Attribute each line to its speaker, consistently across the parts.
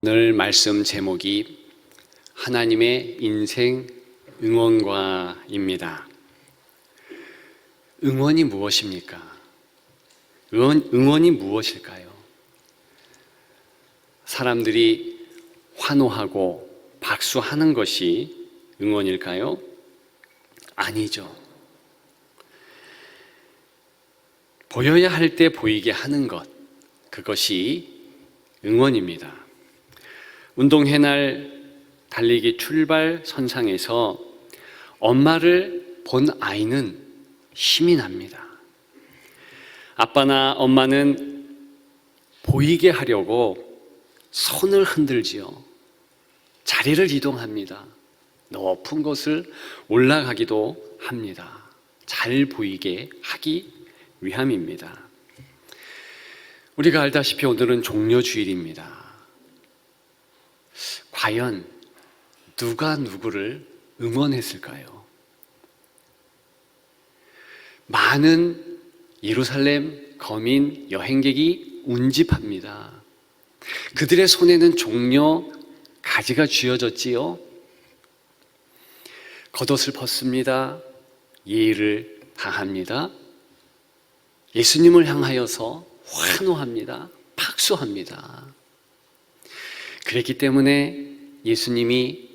Speaker 1: 오늘 말씀 제목이 하나님의 인생 응원가입니다. 응원이 무엇입니까? 응원이 무엇일까요? 사람들이 환호하고 박수하는 것이 응원일까요? 아니죠. 보여야 할 때 보이게 하는 것, 그것이 응원입니다. 운동회 날 달리기 출발 선상에서 엄마를 본 아이는 힘이 납니다. 아빠나 엄마는 보이게 하려고 손을 흔들지요. 자리를 이동합니다. 높은 곳을 올라가기도 합니다. 잘 보이게 하기 위함입니다. 우리가 알다시피 오늘은 종려주일입니다. 과연 누가 누구를 응원했을까요? 많은 예루살렘 거민 여행객이 운집합니다. 그들의 손에는 종려 가지가 쥐어졌지요. 겉옷을 벗습니다. 예의를 다합니다. 예수님을 향하여서 환호합니다. 박수합니다. 그랬기 때문에 예수님이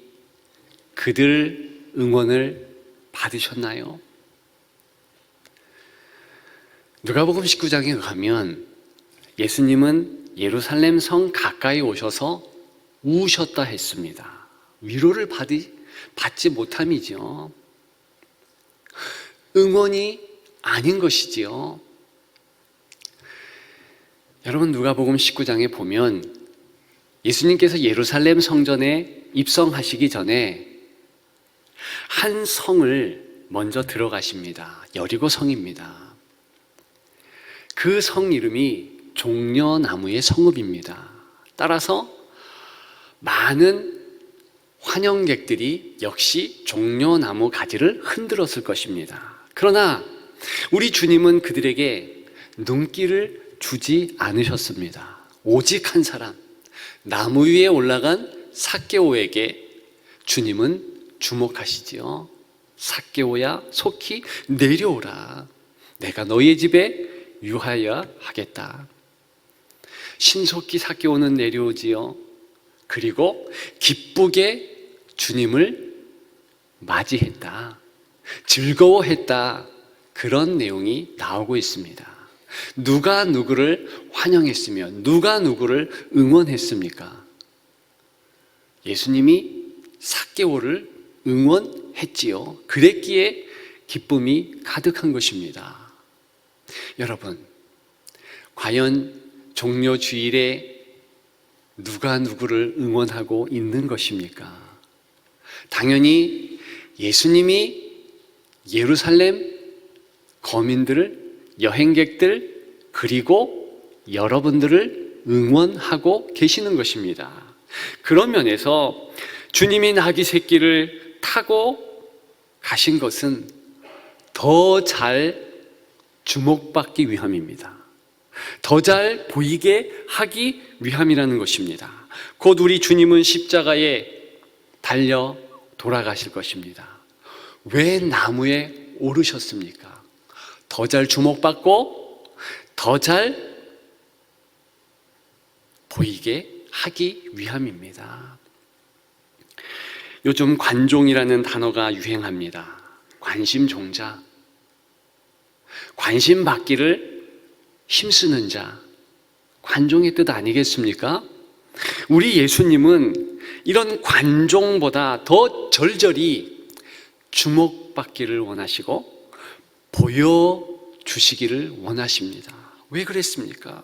Speaker 1: 그들 응원을 받으셨나요? 누가복음 19장에 의하면 예수님은 예루살렘 성 가까이 오셔서 우셨다 했습니다. 위로를 받지 못함이죠. 응원이 아닌 것이지요. 여러분, 누가복음 19장에 보면 예수님께서 예루살렘 성전에 입성하시기 전에 한 성을 먼저 들어가십니다. 여리고 성입니다. 그 성 이름이 종려나무의 성읍입니다. 따라서 많은 환영객들이 역시 종려나무 가지를 흔들었을 것입니다. 그러나 우리 주님은 그들에게 눈길을 주지 않으셨습니다. 오직 한 사람, 나무 위에 올라간 삭개오에게 주님은 주목하시지요. 삭개오야, 속히 내려오라. 내가 너희의 집에 유하여 하겠다. 신속히 삭개오는 내려오지요. 그리고 기쁘게 주님을 맞이했다. 즐거워했다. 그런 내용이 나오고 있습니다. 누가 누구를 환영했으며 누가 누구를 응원했습니까? 예수님이 삭개오를 응원했지요. 그랬기에 기쁨이 가득한 것입니다. 여러분, 과연 종려주일에 누가 누구를 응원하고 있는 것입니까? 당연히 예수님이 예루살렘 거민들을, 여행객들, 그리고 여러분들을 응원하고 계시는 것입니다. 그런 면에서 주님이 나귀 새끼를 타고 가신 것은 더 잘 주목받기 위함입니다. 더 잘 보이게 하기 위함이라는 것입니다. 곧 우리 주님은 십자가에 달려 돌아가실 것입니다. 왜 나무에 오르셨습니까? 더 잘 주목받고 더 잘 보이게 하기 위함입니다. 요즘 관종이라는 단어가 유행합니다. 관심종자, 관심 받기를 힘쓰는 자, 관종의 뜻 아니겠습니까? 우리 예수님은 이런 관종보다 더 절절히 주목받기를 원하시고 보여주시기를 원하십니다. 왜 그랬습니까?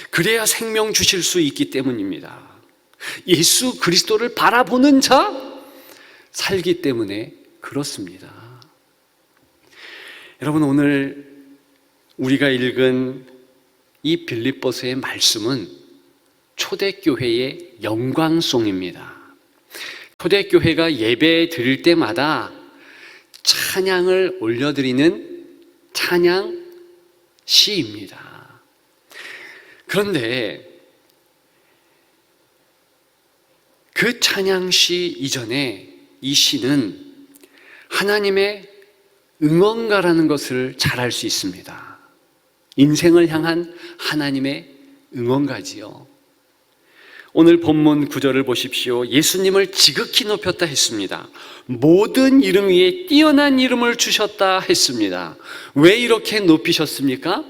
Speaker 1: 그래야 생명 주실 수 있기 때문입니다. 예수 그리스도를 바라보는 자 살기 때문에 그렇습니다. 여러분, 오늘 우리가 읽은 이 빌립보서의 말씀은 초대교회의 영광송입니다. 초대교회가 예배 드릴 때마다 찬양을 올려드리는 찬양 시입니다. 그런데 그 찬양시 이전에 이 시는 하나님의 응원가라는 것을 잘 알 수 있습니다. 인생을 향한 하나님의 응원가지요. 오늘 본문 9절을 보십시오. 예수님을 지극히 높였다 했습니다. 모든 이름 위에 뛰어난 이름을 주셨다 했습니다. 왜 이렇게 높이셨습니까?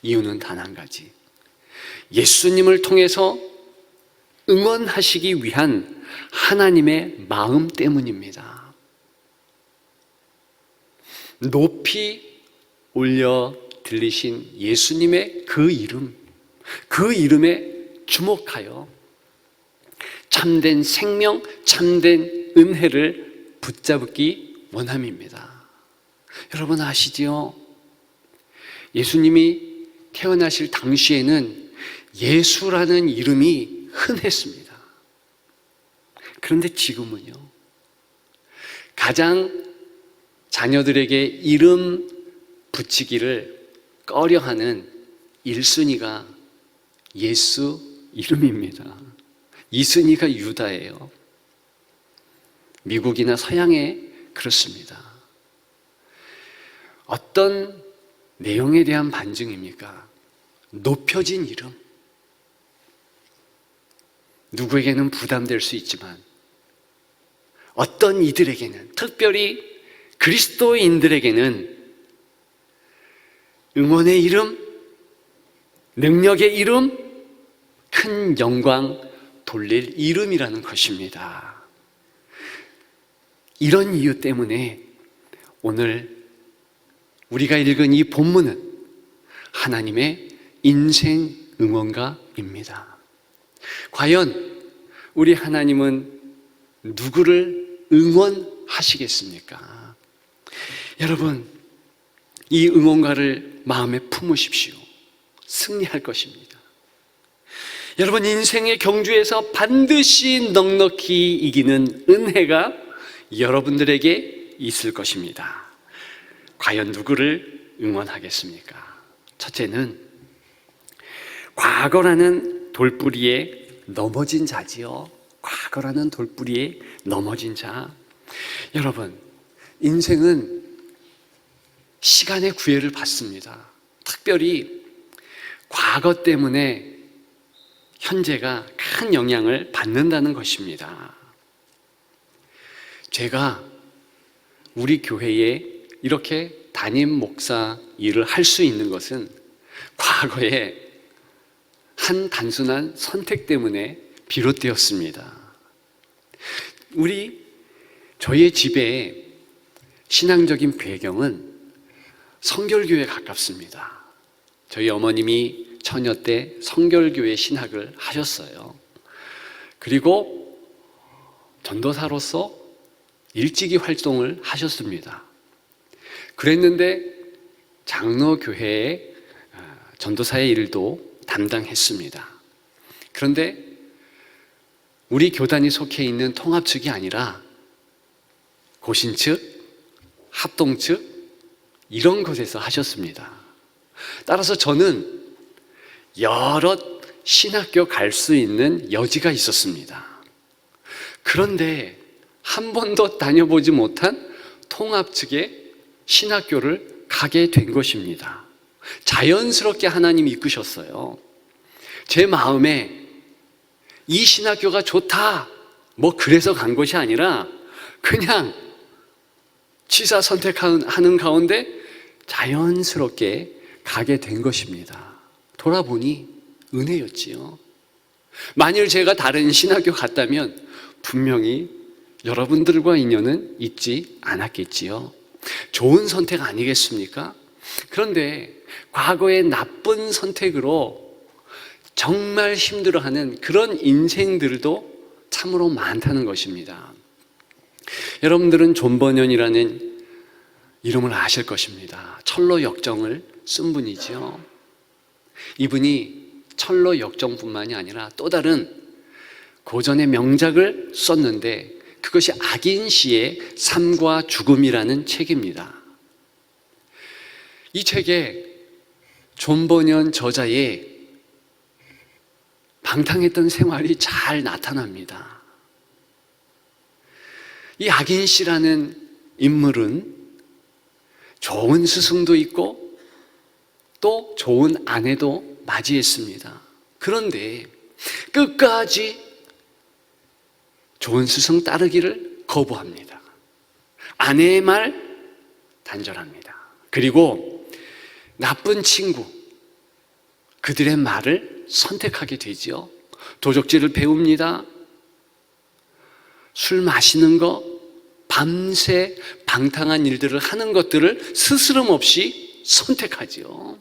Speaker 1: 이유는 단 한 가지. 예수님을 통해서 응원하시기 위한 하나님의 마음 때문입니다. 높이 올려 들리신 예수님의 그 이름, 그 이름에 주목하여 참된 생명, 참된 은혜를 붙잡기 원함입니다. 여러분 아시지요? 예수님이 태어나실 당시에는 예수라는 이름이 흔했습니다. 그런데 지금은요, 가장 자녀들에게 이름 붙이기를 꺼려하는 1순위가 예수 이름입니다. 2순위가 유다예요. 미국이나 서양에 그렇습니다. 어떤 내용에 대한 반증입니까? 높여진 이름. 누구에게는 부담될 수 있지만 어떤 이들에게는, 특별히 그리스도인들에게는 응원의 이름, 능력의 이름, 큰 영광 돌릴 이름이라는 것입니다. 이런 이유 때문에 오늘 우리가 읽은 이 본문은 하나님의 인생 응원가입니다. 과연 우리 하나님은 누구를 응원하시겠습니까? 여러분, 이 응원가를 마음에 품으십시오. 승리할 것입니다. 여러분, 인생의 경주에서 반드시 넉넉히 이기는 은혜가 여러분들에게 있을 것입니다. 과연 누구를 응원하겠습니까? 첫째는 과거라는 돌뿌리에 넘어진 자지요. 과거라는 돌뿌리에 넘어진 자. 여러분, 인생은 시간의 구애를 받습니다. 특별히 과거 때문에 현재가 큰 영향을 받는다는 것입니다. 제가 우리 교회에 이렇게 담임 목사 일을 할 수 있는 것은 과거에 한 단순한 선택 때문에 비롯되었습니다. 저희의 집에 신앙적인 배경은 성결교회에 가깝습니다. 저희 어머님이 처녀 때 성결교회 신학을 하셨어요. 그리고 전도사로서 일찍이 활동을 하셨습니다. 그랬는데 장로교회의 전도사의 일도 담당했습니다. 그런데 우리 교단이 속해 있는 통합 측이 아니라 고신 측, 합동 측 이런 곳에서 하셨습니다. 따라서 저는 여러 신학교 갈 수 있는 여지가 있었습니다. 그런데 한 번도 다녀보지 못한 통합 측의 신학교를 가게 된 것입니다. 자연스럽게 하나님이 이끄셨어요. 제 마음에 이 신학교가 좋다, 그래서 간 것이 아니라 그냥 취사 선택하는 가운데 자연스럽게 가게 된 것입니다. 돌아보니 은혜였지요. 만일 제가 다른 신학교 갔다면 분명히 여러분들과 인연은 있지 않았겠지요. 좋은 선택 아니겠습니까? 그런데 과거의 나쁜 선택으로 정말 힘들어하는 그런 인생들도 참으로 많다는 것입니다. 여러분들은 존 버년이라는 이름을 아실 것입니다. 철로 역정을 쓴 분이죠. 이분이 철로 역정뿐만이 아니라 또 다른 고전의 명작을 썼는데 그것이 악인 씨의 삶과 죽음이라는 책입니다. 이 책에 존 버년 저자의 방탕했던 생활이 잘 나타납니다. 이 악인 씨라는 인물은 좋은 스승도 있고 또 좋은 아내도 맞이했습니다. 그런데 끝까지 좋은 스승 따르기를 거부합니다. 아내의 말 단절합니다. 그리고 나쁜 친구, 그들의 말을 선택하게 되지요. 도적질을 배웁니다. 술 마시는 거, 밤새 방탕한 일들을 하는 것들을 스스럼 없이 선택하지요.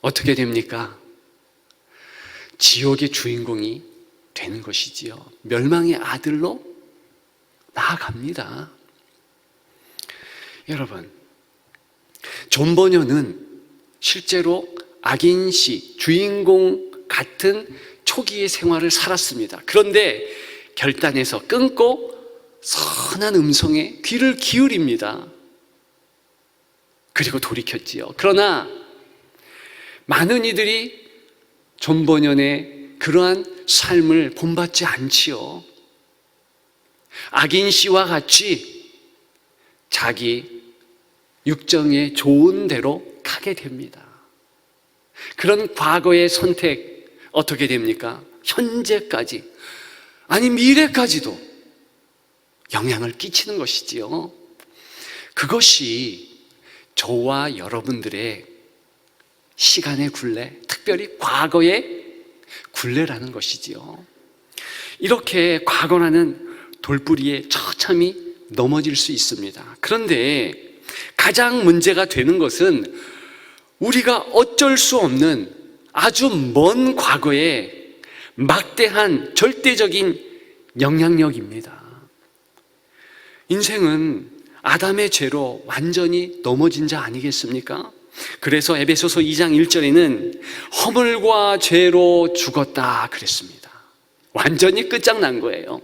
Speaker 1: 어떻게 됩니까? 지옥의 주인공이 되는 것이지요. 멸망의 아들로 나아갑니다. 여러분, 존 버녀는 실제로 악인 씨, 주인공 같은 초기의 생활을 살았습니다. 그런데 결단해서 끊고 선한 음성에 귀를 기울입니다. 그리고 돌이켰지요. 그러나 많은 이들이 존 버녀의 그러한 삶을 본받지 않지요. 악인 씨와 같이 자기 육정에 좋은 대로 가게 됩니다. 그런 과거의 선택 어떻게 됩니까? 현재까지, 아니 미래까지도 영향을 끼치는 것이지요. 그것이 저와 여러분들의 시간의 굴레, 특별히 과거의 굴레라는 것이지요. 이렇게 과거라는 돌부리에 처참히 넘어질 수 있습니다. 그런데 가장 문제가 되는 것은 우리가 어쩔 수 없는 아주 먼 과거의 막대한 절대적인 영향력입니다. 인생은 아담의 죄로 완전히 넘어진 자 아니겠습니까? 그래서 에베소서 2장 1절에는 허물과 죄로 죽었다 그랬습니다. 완전히 끝장난 거예요.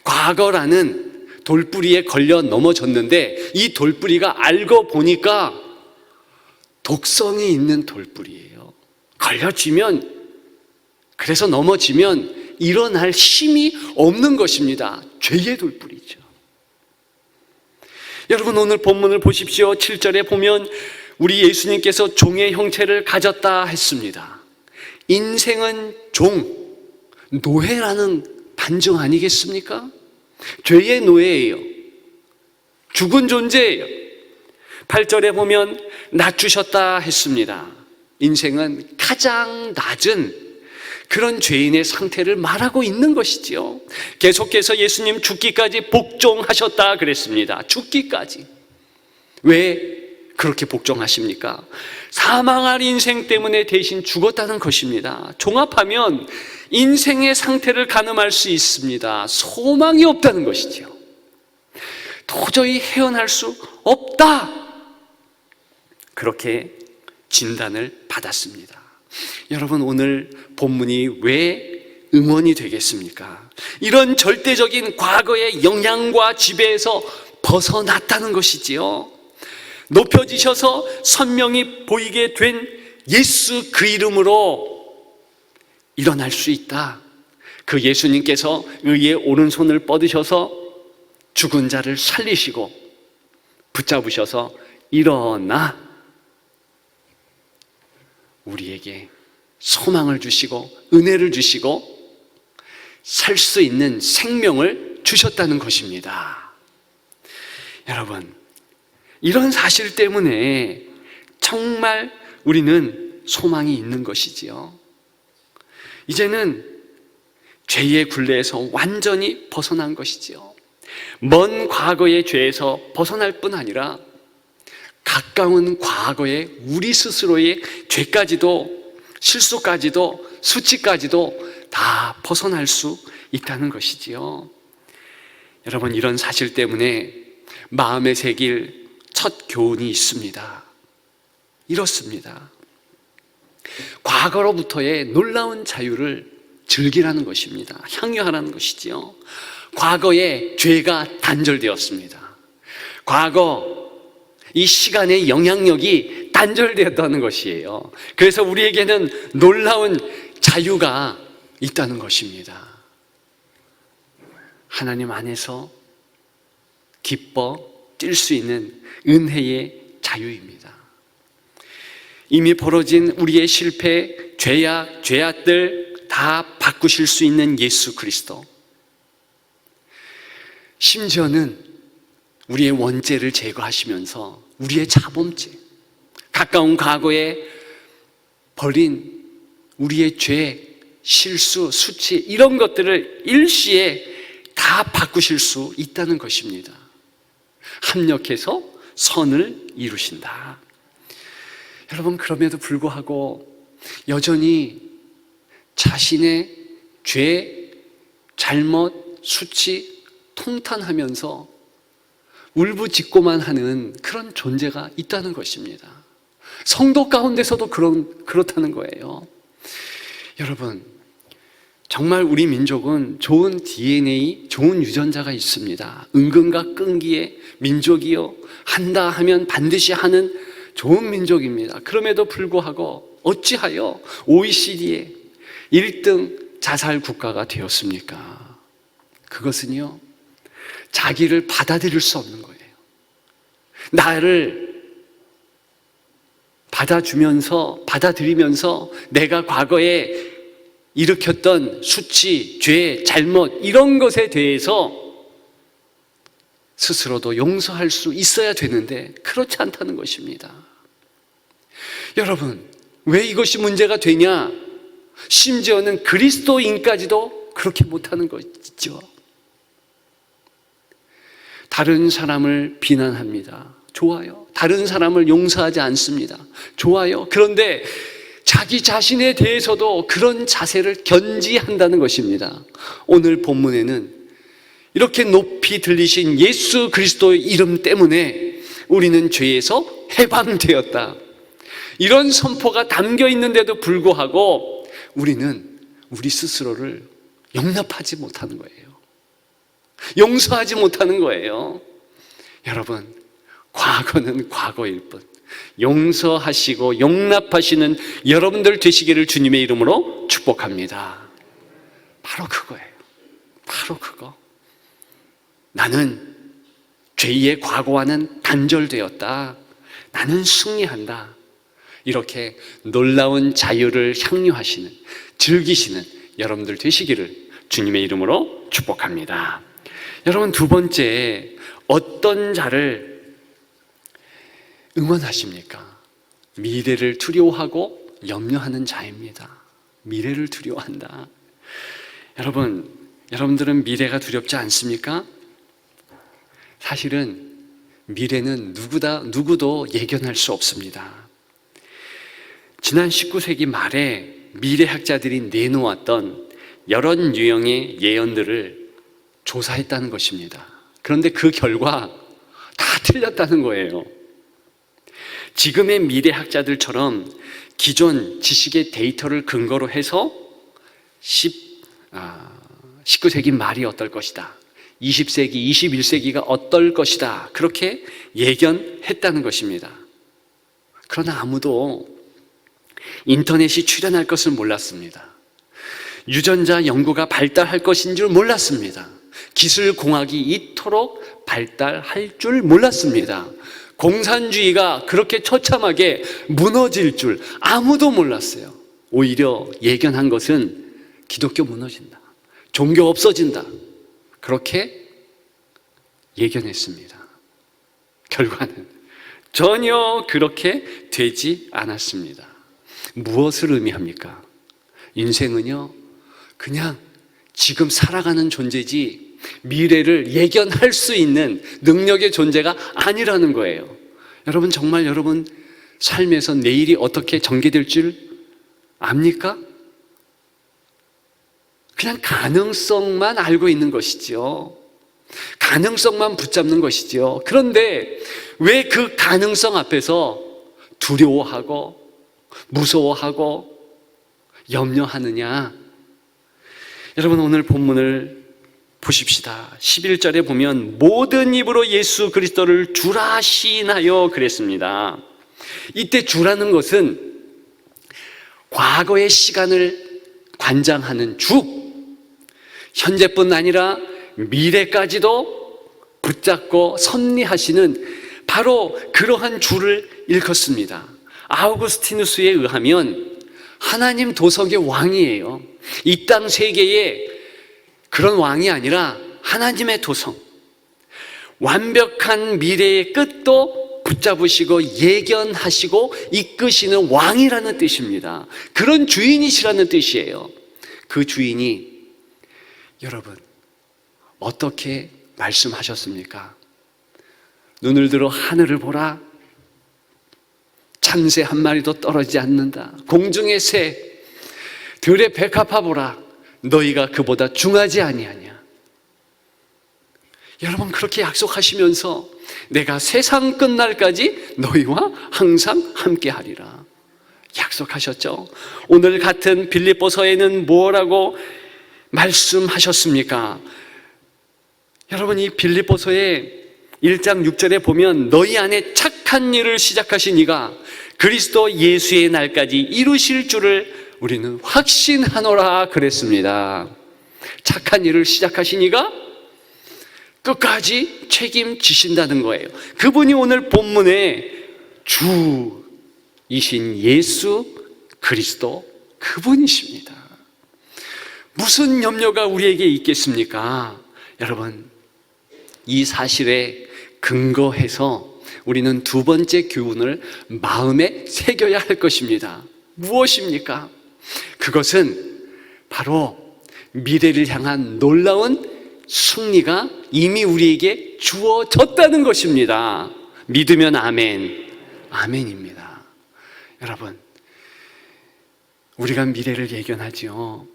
Speaker 1: 과거라는 돌뿌리에 걸려 넘어졌는데 이 돌뿌리가 알고 보니까 독성이 있는 돌뿌리예요. 걸려지면, 그래서 넘어지면 일어날 힘이 없는 것입니다. 죄의 돌뿌리죠. 여러분, 오늘 본문을 보십시오. 7절에 보면 우리 예수님께서 종의 형체를 가졌다 했습니다. 인생은 종, 노예라는 반증 아니겠습니까? 죄의 노예예요. 죽은 존재예요. 8절에 보면 낮추셨다 했습니다. 인생은 가장 낮은 그런 죄인의 상태를 말하고 있는 것이지요. 계속해서 예수님 죽기까지 복종하셨다 그랬습니다. 죽기까지. 왜 그렇게 복종하십니까? 사망할 인생 때문에 대신 죽었다는 것입니다. 종합하면 인생의 상태를 가늠할 수 있습니다. 소망이 없다는 것이죠. 도저히 헤어날 수 없다, 그렇게 진단을 받았습니다. 여러분, 오늘 본문이 왜 응원이 되겠습니까? 이런 절대적인 과거의 영향과 지배에서 벗어났다는 것이지요. 높여지셔서 선명히 보이게 된 예수 그 이름으로 일어날 수 있다. 그 예수님께서 의의 오른손을 뻗으셔서 죽은 자를 살리시고 붙잡으셔서 일어나 우리에게 소망을 주시고 은혜를 주시고 살 수 있는 생명을 주셨다는 것입니다. 여러분, 이런 사실 때문에 정말 우리는 소망이 있는 것이지요. 이제는 죄의 굴레에서 완전히 벗어난 것이지요. 먼 과거의 죄에서 벗어날 뿐 아니라 가까운 과거의 우리 스스로의 죄까지도, 실수까지도, 수치까지도 다 벗어날 수 있다는 것이지요. 여러분, 이런 사실 때문에 마음에 새길 첫 교훈이 있습니다. 이렇습니다. 과거로부터의 놀라운 자유를 즐기라는 것입니다. 향유하라는 것이지요. 과거의 죄가 단절되었습니다. 과거 이 시간의 영향력이 단절되었다는 것이에요. 그래서 우리에게는 놀라운 자유가 있다는 것입니다. 하나님 안에서 기뻐 뛸 수 있는 은혜의 자유입니다. 이미 벌어진 우리의 실패, 죄악, 죄악들 다 바꾸실 수 있는 예수 그리스도. 심지어는 우리의 원죄를 제거하시면서 우리의 자범죄, 가까운 과거에 버린 우리의 죄, 실수, 수치 이런 것들을 일시에 다 바꾸실 수 있다는 것입니다. 합력해서 선을 이루신다. 여러분, 그럼에도 불구하고 여전히 자신의 죄, 잘못, 수치 통탄하면서 울부짖고만 하는 그런 존재가 있다는 것입니다. 성도 가운데서도 그렇다는 거예요. 여러분, 정말 우리 민족은 좋은 DNA, 좋은 유전자가 있습니다. 은근과 끈기의 민족이요, 한다 하면 반드시 하는 좋은 민족입니다. 그럼에도 불구하고 어찌하여 OECD의 1등 자살 국가가 되었습니까? 그것은요, 자기를 받아들일 수 없는 거예요. 나를 받아들이면서 내가 과거에 일으켰던 수치, 죄, 잘못 이런 것에 대해서 스스로도 용서할 수 있어야 되는데 그렇지 않다는 것입니다. 여러분, 왜 이것이 문제가 되냐? 심지어는 그리스도인까지도 그렇게 못하는 것이죠. 다른 사람을 비난합니다. 좋아요. 다른 사람을 용서하지 않습니다. 좋아요. 그런데 자기 자신에 대해서도 그런 자세를 견지한다는 것입니다. 오늘 본문에는 이렇게 높이 들리신 예수 그리스도의 이름 때문에 우리는 죄에서 해방되었다. 이런 선포가 담겨 있는데도 불구하고 우리는 우리 스스로를 용납하지 못하는 거예요. 용서하지 못하는 거예요. 여러분, 과거는 과거일 뿐 용서하시고 용납하시는 여러분들 되시기를 주님의 이름으로 축복합니다. 바로 그거예요. 바로 그거. 나는 죄의 과거와는 단절되었다. 나는 승리한다. 이렇게 놀라운 자유를 향유하시는, 즐기시는 여러분들 되시기를 주님의 이름으로 축복합니다. 여러분, 두 번째, 어떤 자를 응원하십니까? 미래를 두려워하고 염려하는 자입니다. 미래를 두려워한다. 여러분들은 미래가 두렵지 않습니까? 사실은 미래는 누구도 예견할 수 없습니다. 지난 19세기 말에 미래학자들이 내놓았던 여러 유형의 예언들을 조사했다는 것입니다. 그런데 그 결과 다 틀렸다는 거예요. 지금의 미래학자들처럼 기존 지식의 데이터를 근거로 해서 19세기 말이 어떨 것이다, 20세기, 21세기가 어떨 것이다, 그렇게 예견했다는 것입니다. 그러나 아무도 인터넷이 출현할 것을 몰랐습니다. 유전자 연구가 발달할 것인 줄 몰랐습니다. 기술공학이 이토록 발달할 줄 몰랐습니다. 공산주의가 그렇게 처참하게 무너질 줄 아무도 몰랐어요. 오히려 예견한 것은 기독교 무너진다, 종교 없어진다, 그렇게 예견했습니다. 결과는 전혀 그렇게 되지 않았습니다. 무엇을 의미합니까? 인생은요, 그냥 지금 살아가는 존재지 미래를 예견할 수 있는 능력의 존재가 아니라는 거예요. 여러분, 정말 여러분 삶에서 내일이 어떻게 전개될 줄 압니까? 그냥 가능성만 알고 있는 것이죠. 가능성만 붙잡는 것이죠. 그런데 왜 그 가능성 앞에서 두려워하고 무서워하고 염려하느냐? 여러분, 오늘 본문을 보십시다. 11절에 보면 모든 입으로 예수 그리스도를 주라 시인하여 그랬습니다. 이때 주라는 것은 과거의 시간을 관장하는 주, 현재뿐 아니라 미래까지도 붙잡고 섭리하시는 바로 그러한 주를 일컫습니다. 아우구스티누스에 의하면 하나님 도성의 왕이에요. 이 땅 세계의 그런 왕이 아니라 하나님의 도성, 완벽한 미래의 끝도 붙잡으시고 예견하시고 이끄시는 왕이라는 뜻입니다. 그런 주인이시라는 뜻이에요. 그 주인이 여러분 어떻게 말씀하셨습니까? 눈을 들어 하늘을 보라. 참새 한 마리도 떨어지지 않는다. 공중의 새, 들의 백합화 보라. 너희가 그보다 중하지 아니하냐. 여러분 그렇게 약속하시면서 내가 세상 끝날까지 너희와 항상 함께하리라 약속하셨죠. 오늘 같은 빌립보서에는 뭐라고 말씀하셨습니까? 여러분 이 빌립보서의 1장 6절에 보면 너희 안에 착한 일을 시작하신 이가 그리스도 예수의 날까지 이루실 줄을 우리는 확신하노라 그랬습니다. 착한 일을 시작하신 이가 끝까지 책임지신다는 거예요. 그분이 오늘 본문에 주이신 예수 그리스도 그분이십니다. 무슨 염려가 우리에게 있겠습니까? 여러분 이 사실에 근거해서 우리는 두 번째 교훈을 마음에 새겨야 할 것입니다. 무엇입니까? 그것은 바로 미래를 향한 놀라운 승리가 이미 우리에게 주어졌다는 것입니다. 믿으면 아멘, 아멘입니다. 여러분 우리가 미래를 예견하지요.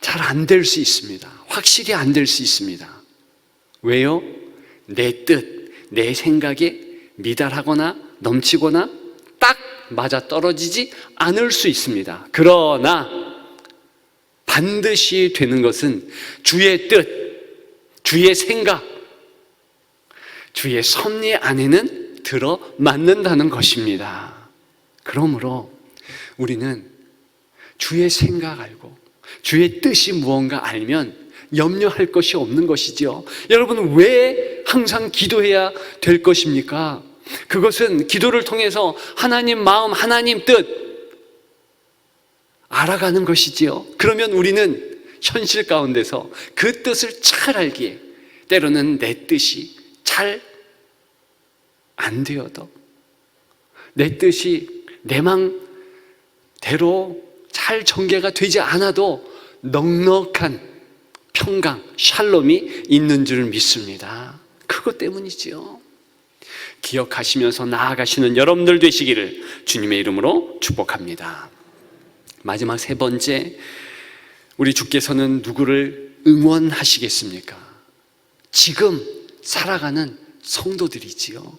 Speaker 1: 잘 안 될 수 있습니다. 확실히 안 될 수 있습니다. 왜요? 내 뜻, 내 생각에 미달하거나 넘치거나 딱 맞아 떨어지지 않을 수 있습니다. 그러나 반드시 되는 것은 주의 뜻, 주의 생각, 주의 섭리 안에는 들어맞는다는 것입니다. 그러므로 우리는 주의 생각 알고 주의 뜻이 무언가 알면 염려할 것이 없는 것이지요. 여러분 왜 항상 기도해야 될 것입니까? 그것은 기도를 통해서 하나님 마음, 하나님 뜻 알아가는 것이지요. 그러면 우리는 현실 가운데서 그 뜻을 잘 알기에 때로는 내 뜻이 잘 안 되어도 내 뜻이 내 맘대로 잘 전개가 되지 않아도 넉넉한 평강, 샬롬이 있는 줄 믿습니다. 그것 때문이지요. 기억하시면서 나아가시는 여러분들 되시기를 주님의 이름으로 축복합니다. 마지막 세 번째, 우리 주께서는 누구를 응원하시겠습니까? 지금 살아가는 성도들이지요.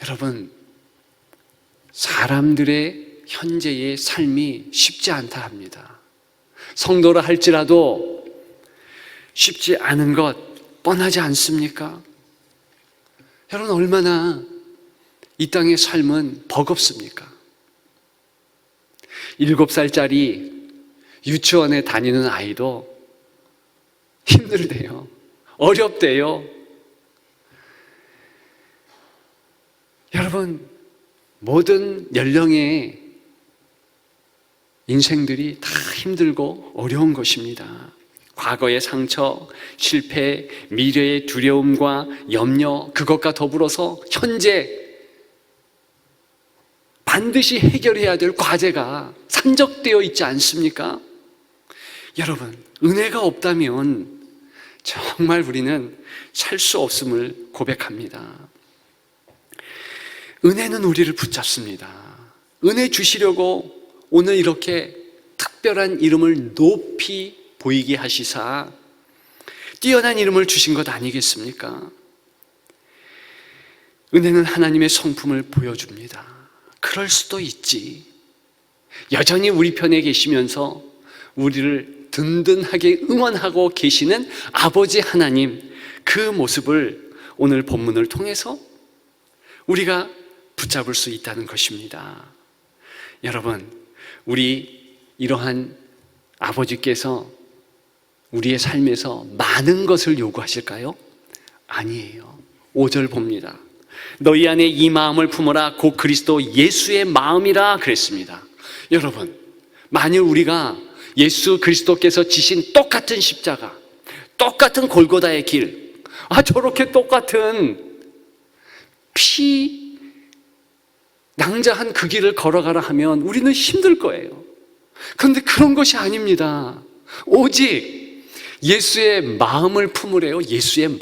Speaker 1: 여러분, 사람들의 현재의 삶이 쉽지 않다 합니다. 성도라 할지라도 쉽지 않은 것 뻔하지 않습니까? 여러분 얼마나 이 땅의 삶은 버겁습니까? 7살짜리 유치원에 다니는 아이도 힘들대요. 어렵대요. 여러분 모든 연령의 인생들이 다 힘들고 어려운 것입니다. 과거의 상처, 실패, 미래의 두려움과 염려, 그것과 더불어서 현재 반드시 해결해야 될 과제가 산적되어 있지 않습니까? 여러분, 은혜가 없다면 정말 우리는 살 수 없음을 고백합니다. 은혜는 우리를 붙잡습니다. 은혜 주시려고 오늘 이렇게 특별한 이름을 높이 보이게 하시사 뛰어난 이름을 주신 것 아니겠습니까? 은혜는 하나님의 성품을 보여줍니다. 그럴 수도 있지. 여전히 우리 편에 계시면서 우리를 든든하게 응원하고 계시는 아버지 하나님, 그 모습을 오늘 본문을 통해서 우리가 붙잡을 수 있다는 것입니다. 여러분, 우리 이러한 아버지께서 우리의 삶에서 많은 것을 요구하실까요? 아니에요. 5절 봅니다. 너희 안에 이 마음을 품어라 곧 그리스도 예수의 마음이라 그랬습니다. 여러분, 만일 우리가 예수 그리스도께서 지신 똑같은 십자가, 똑같은 골고다의 길, 저렇게 똑같은 피 낭자한 그 길을 걸어가라 하면 우리는 힘들 거예요. 그런데 그런 것이 아닙니다. 오직 예수의 마음을 품으래요. 예수의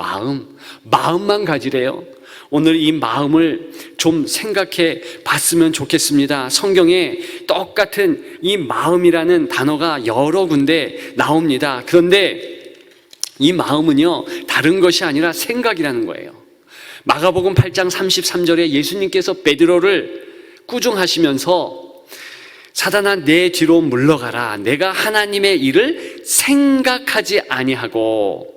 Speaker 1: 마음만 가지래요. 오늘 이 마음을 좀 생각해 봤으면 좋겠습니다. 성경에 똑같은 이 마음이라는 단어가 여러 군데 나옵니다. 그런데 이 마음은요, 다른 것이 아니라 생각이라는 거예요. 마가복음 8장 33절에 예수님께서 베드로를 꾸중하시면서 사단아 내 뒤로 물러가라. 내가 하나님의 일을 생각하지 아니하고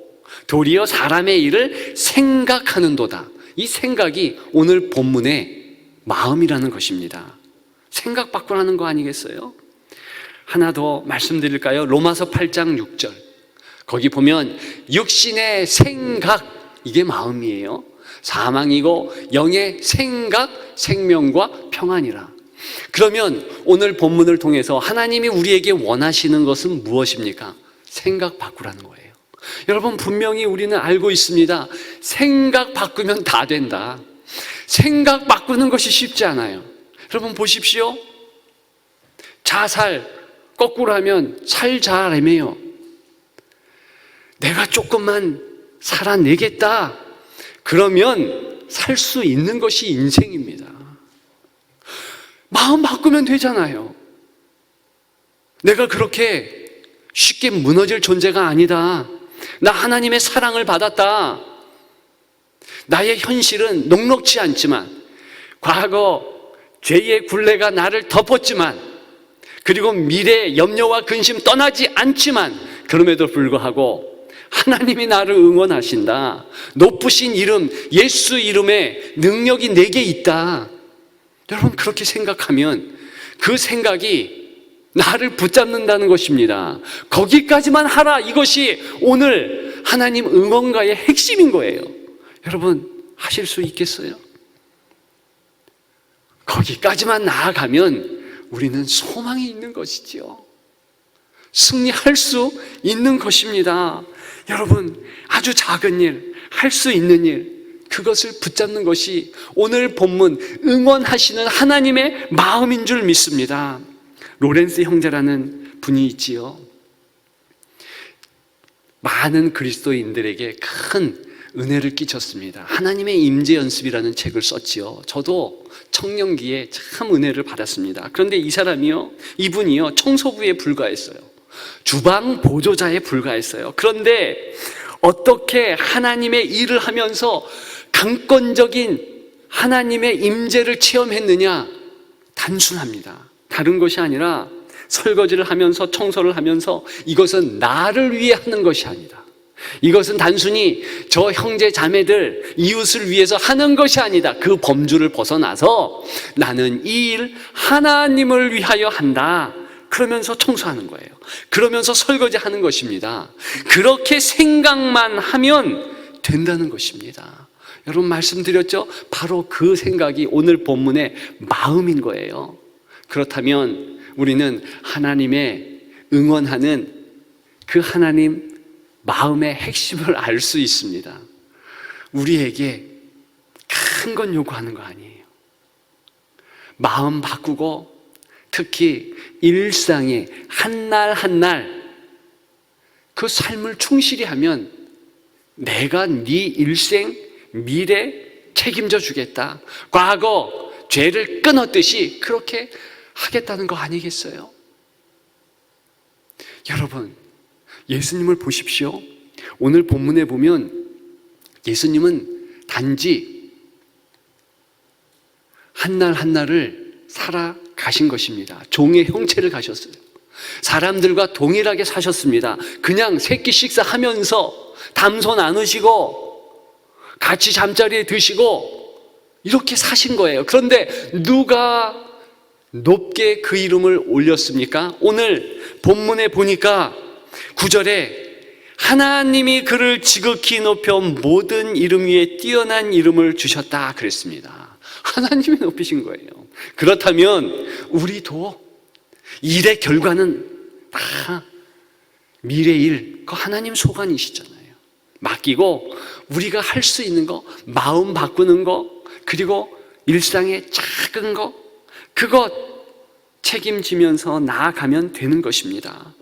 Speaker 1: 도리어 사람의 일을 생각하는도다. 이 생각이 오늘 본문의 마음이라는 것입니다. 생각 바꾸라는 거 아니겠어요? 하나 더 말씀드릴까요? 로마서 8장 6절. 거기 보면 육신의 생각, 이게 마음이에요. 사망이고 영의 생각, 생명과 평안이라. 그러면 오늘 본문을 통해서 하나님이 우리에게 원하시는 것은 무엇입니까? 생각 바꾸라는 거예요. 여러분, 분명히 우리는 알고 있습니다. 생각 바꾸면 다 된다. 생각 바꾸는 것이 쉽지 않아요. 여러분 보십시오. 자살 거꾸로 하면 살자라며요. 내가 조금만 살아내겠다. 그러면 살 수 있는 것이 인생입니다. 마음 바꾸면 되잖아요. 내가 그렇게 쉽게 무너질 존재가 아니다. 나 하나님의 사랑을 받았다. 나의 현실은 녹록지 않지만, 과거 죄의 굴레가 나를 덮었지만, 그리고 미래의 염려와 근심 떠나지 않지만, 그럼에도 불구하고 하나님이 나를 응원하신다. 높으신 이름, 예수 이름에 능력이 내게 있다. 여러분, 그렇게 생각하면 그 생각이 나를 붙잡는다는 것입니다. 거기까지만 하라. 이것이 오늘 하나님 응원가의 핵심인 거예요. 여러분, 하실 수 있겠어요? 거기까지만 나아가면 우리는 소망이 있는 것이지요. 승리할 수 있는 것입니다. 여러분, 아주 작은 일, 할 수 있는 일, 그것을 붙잡는 것이 오늘 본문 응원하시는 하나님의 마음인 줄 믿습니다. 로렌스 형제라는 분이 있지요. 많은 그리스도인들에게 큰 은혜를 끼쳤습니다. 하나님의 임재 연습이라는 책을 썼지요. 저도 청년기에 참 은혜를 받았습니다. 그런데 이분이요 청소부에 불과했어요. 주방 보조자에 불과했어요. 그런데 어떻게 하나님의 일을 하면서 강권적인 하나님의 임재를 체험했느냐? 단순합니다. 다른 것이 아니라 설거지를 하면서, 청소를 하면서 이것은 나를 위해 하는 것이 아니다. 이것은 단순히 저 형제 자매들, 이웃을 위해서 하는 것이 아니다. 그 범주를 벗어나서 나는 이 일 하나님을 위하여 한다. 그러면서 청소하는 거예요. 그러면서 설거지하는 것입니다. 그렇게 생각만 하면 된다는 것입니다. 여러분, 말씀드렸죠? 바로 그 생각이 오늘 본문의 마음인 거예요. 그렇다면 우리는 하나님의 응원하는 그 하나님 마음의 핵심을 알 수 있습니다. 우리에게 큰 건 요구하는 거 아니에요. 마음 바꾸고 특히 일상에 한날 한날 그 삶을 충실히 하면 내가 네 일생 미래 책임져 주겠다. 과거 죄를 끊었듯이 그렇게 하겠다는 거 아니겠어요? 여러분, 예수님을 보십시오. 오늘 본문에 보면 예수님은 단지 한날 한날을 살아가신 것입니다. 종의 형체를 가셨어요. 사람들과 동일하게 사셨습니다. 그냥 새끼 식사하면서 담소 나누시고 같이 잠자리에 드시고 이렇게 사신 거예요. 그런데 누가 높게 그 이름을 올렸습니까? 오늘 본문에 보니까 9절에 하나님이 그를 지극히 높여 모든 이름 위에 뛰어난 이름을 주셨다 그랬습니다. 하나님이 높이신 거예요. 그렇다면 우리도 일의 결과는 다 미래 일, 그 하나님 소관이시잖아요. 맡기고 우리가 할 수 있는 거, 마음 바꾸는 거, 그리고 일상의 작은 거, 그것 책임지면서 나아가면 되는 것입니다.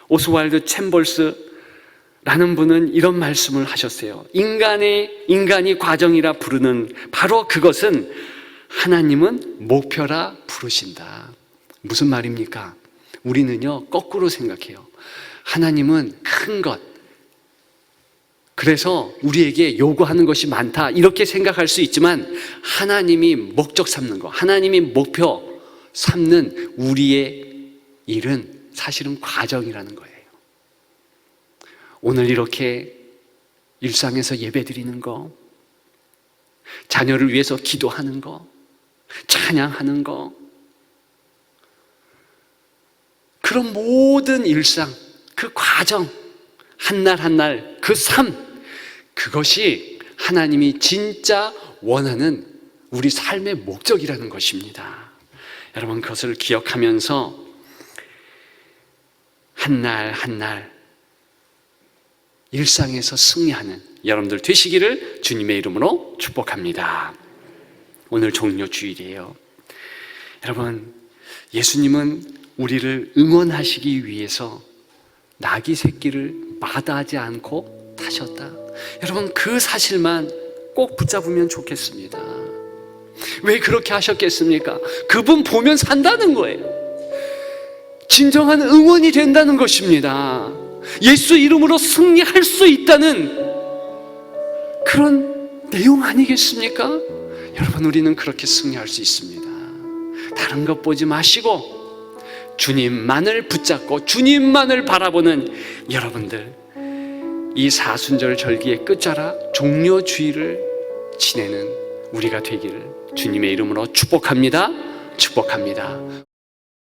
Speaker 1: 오스왈드 챔벌스라는 분은 이런 말씀을 하셨어요. 인간이 과정이라 부르는 바로 그것은 하나님은 목표라 부르신다. 무슨 말입니까? 우리는요, 거꾸로 생각해요. 하나님은 큰 것, 그래서 우리에게 요구하는 것이 많다 이렇게 생각할 수 있지만, 하나님이 목적 삼는 것, 하나님이 목표 삼는 우리의 일은 사실은 과정이라는 거예요. 오늘 이렇게 일상에서 예배드리는 거, 자녀를 위해서 기도하는 거, 찬양하는 거, 그런 모든 일상, 그 과정, 한날 한날 그 삶, 그것이 하나님이 진짜 원하는 우리 삶의 목적이라는 것입니다. 여러분, 그것을 기억하면서 한날 한날 일상에서 승리하는 여러분들 되시기를 주님의 이름으로 축복합니다. 오늘 종료 주일이에요. 여러분, 예수님은 우리를 응원하시기 위해서 나귀 새끼를 마다하지 않고 타셨다. 여러분, 그 사실만 꼭 붙잡으면 좋겠습니다. 왜 그렇게 하셨겠습니까? 그분 보면 산다는 거예요. 진정한 응원이 된다는 것입니다. 예수 이름으로 승리할 수 있다는 그런 내용 아니겠습니까? 여러분, 우리는 그렇게 승리할 수 있습니다. 다른 것 보지 마시고 주님만을 붙잡고 주님만을 바라보는 여러분들, 이 사순절 절기의 끝자락 종료 주일을 지내는 우리가 되기를 주님의 이름으로 축복합니다. 축복합니다.